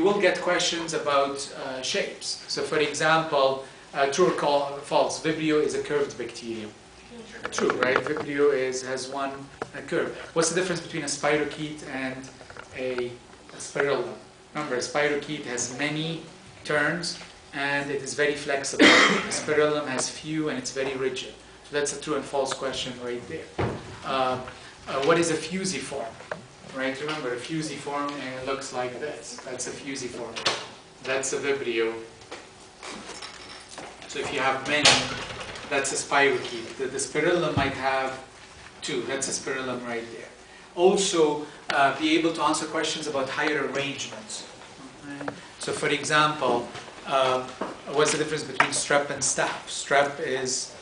will get questions about shapes. So for example, true or false, Vibrio is a curved bacterium. True, right? Vibrio has one curve. What's the difference between a spirochete and a spirillum? Remember, a spirochete has many turns and it is very flexible. A spirillum has few and it's very rigid. So that's a true and false question right there. What is a fusiform? Right? Remember, a fusiform looks like this. That's a fusiform. That's a Vibrio. So if you have many, that's a spirochete. The spirillum might have two. That's a spirillum right there. Also, be able to answer questions about higher arrangements. Okay. So for example, what's the difference between strep and staph? Strep is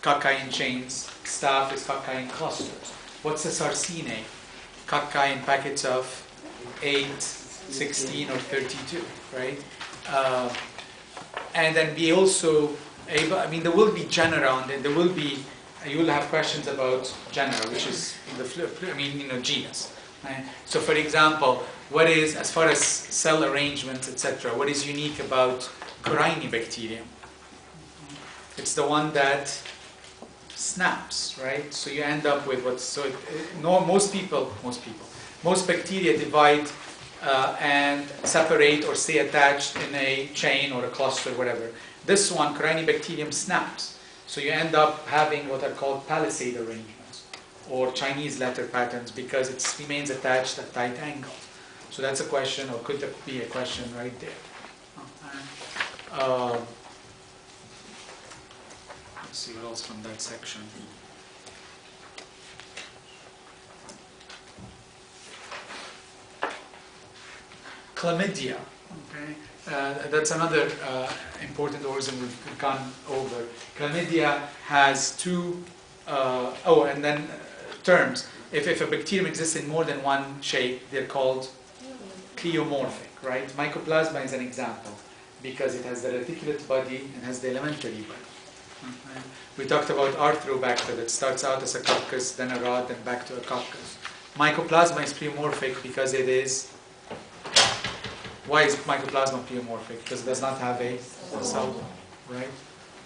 cocci in chains. Staph is cocci in clusters. What's a sarcine? Cocci in packets of 8, 16, or 32, right? And then be also able, I mean, there will be genera, and there will be, you will have questions about genera, which is the genus. Right? So for example, what is, as far as cell arrangements, etc., what is unique about Corynebacterium? It's the one that snaps, right? So you end up with what's, so most bacteria divide and separate or stay attached in a chain or a cluster, whatever. This one, Corynebacterium, snaps. So you end up having what are called palisade arrangements or Chinese letter patterns because it remains attached at tight angles. So that's a question, or could be a question right there. Let's see what else from that section. Chlamydia. Okay. That's another important organism we've gone over. Chlamydia has two, and then terms. If a bacterium exists in more than one shape, they're called cleomorphic, right? Mycoplasma is an example because it has the reticulate body and has the elementary body. Okay. We talked about Arthrobacter that starts out as a coccus, then a rod, then back to a coccus. Mycoplasma is pleomorphic because it is. Why is mycoplasma pleomorphic? Because it does not have a cell wall, right?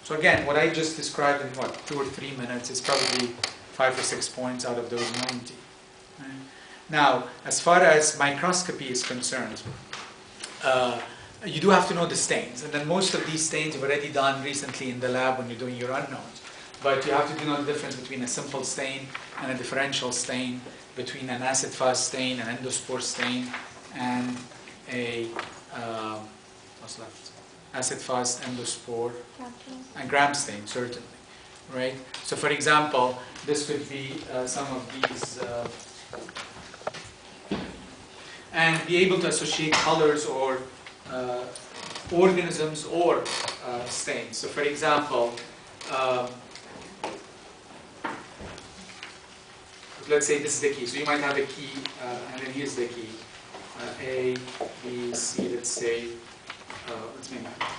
So again, what I just described in 2 or 3 minutes is probably 5 or 6 points out of those 90. Right? Now, as far as microscopy is concerned, you do have to know the stains, and then most of these stains you've already done recently in the lab when you're doing your unknowns. But you have to know the difference between a simple stain and a differential stain, between an acid-fast stain, an endospore stain, and a what's left? Acid-fast, endospore, and gram stain, certainly, right? So, for example, this could be some of these, and be able to associate colors or organisms or stains. So, for example, let's say this is the key. So you might have a key, and then here's the key. A, B, C, let's say, let's make that.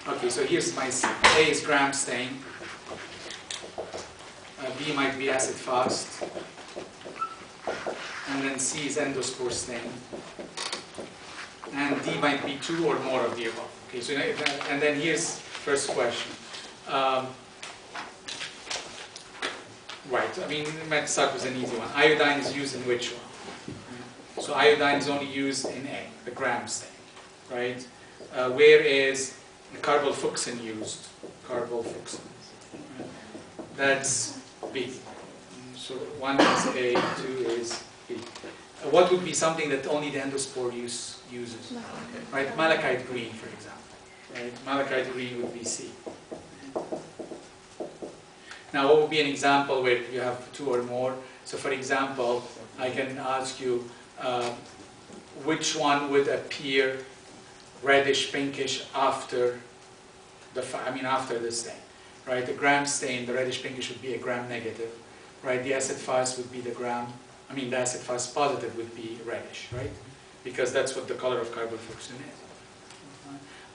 Okay, so here's my C. A is gram stain. B might be acid fast. And then C is endospore stain. And D might be 2 or more of the above. Okay, so and then here's first question. Right, I mean, let's start with an easy one. Iodine is used in which one? So iodine is only used in A, the gram stain, right? Where is carbolfuchsin used? Carbolfuchsin. That's B. So 1 is A, 2 is B. What would be something that only the endospore uses? Right, malachite green, for example. Right, malachite green would be C. Now, what would be an example where you have 2 or more? So, for example, I can ask you which one would appear reddish, pinkish after after the stain, right? The gram stain, the reddish pinkish would be a gram negative, right? The acid fast would be the acid fast positive would be reddish, right? Because that's what the color of carbolfuchsin is.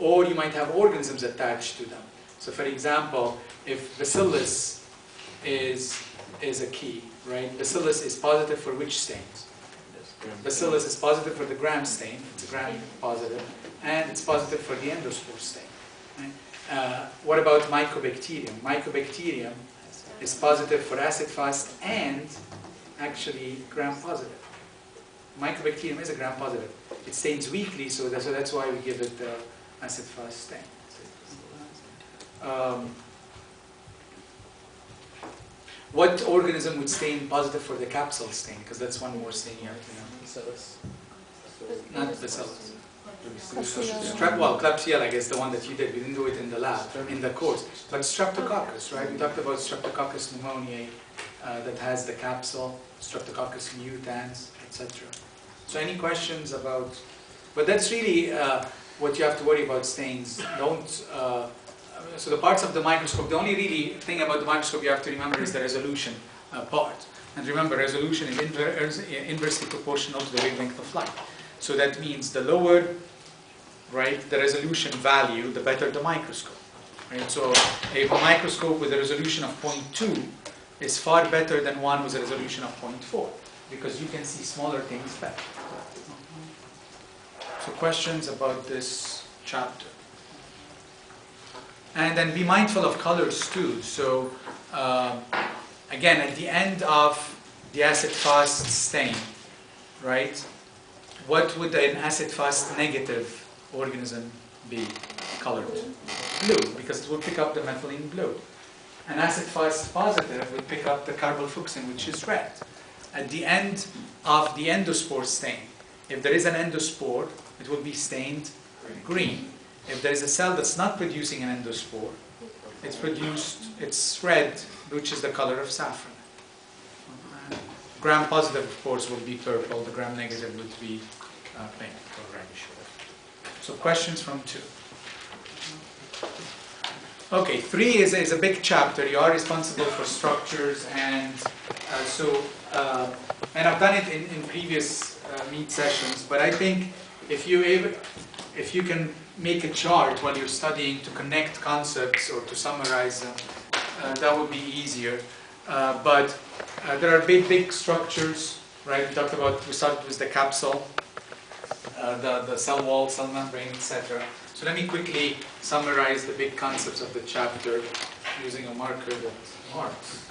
Or you might have organisms attached to them. So, for example, if bacillus is a key, right? Bacillus is positive for which stains? Bacillus is positive for the gram stain, it's a gram positive, and it's positive for the endospore stain. Right? What about Mycobacterium? Mycobacterium is positive for acid-fast and actually gram positive. Mycobacterium is a gram positive. It stains weakly, so that's why we give it the acid-fast stain. What organism would stain positive for the capsule stain? Because that's one more stain you have to know. Bacillus. Not Bacillus. Well, Klebsiella, I guess, the one that you did. We didn't do it in the lab, in the course. But Streptococcus, right? We talked about Streptococcus pneumoniae that has the capsule, Streptococcus mutans, etc. So any questions about... But that's really what you have to worry about stains. So the parts of the microscope, the only really thing about the microscope you have to remember is the resolution part. And remember, resolution is inversely proportional to the wavelength of light. So that means the lower, right, the resolution value, the better the microscope. Right? So a microscope with a resolution of 0.2 is far better than one with a resolution of 0.4 because you can see smaller things better. So questions about this chapter? And then be mindful of colors too. So again, at the end of the acid-fast stain, right? What would an acid-fast negative organism be colored? Blue, because it will pick up the methylene blue. An acid-fast positive would pick up the carbylfuchsin, which is red. At the end of the endospore stain, if there is an endospore, it will be stained green. If there is a cell that's not producing an endospore, it's red, which is the color of saffron. Gram positive, of course, will be purple. The gram negative would be pink or reddish. So questions from 2. Okay, 3 is a big chapter. You are responsible for structures, and and I've done it in previous meet sessions. But I think if you can make a chart while you're studying to connect concepts or to summarize them, that would be easier. But there are big structures, right? We started with the capsule, the cell wall, cell membrane, etc. So let me quickly summarize the big concepts of the chapter using a marker that marks.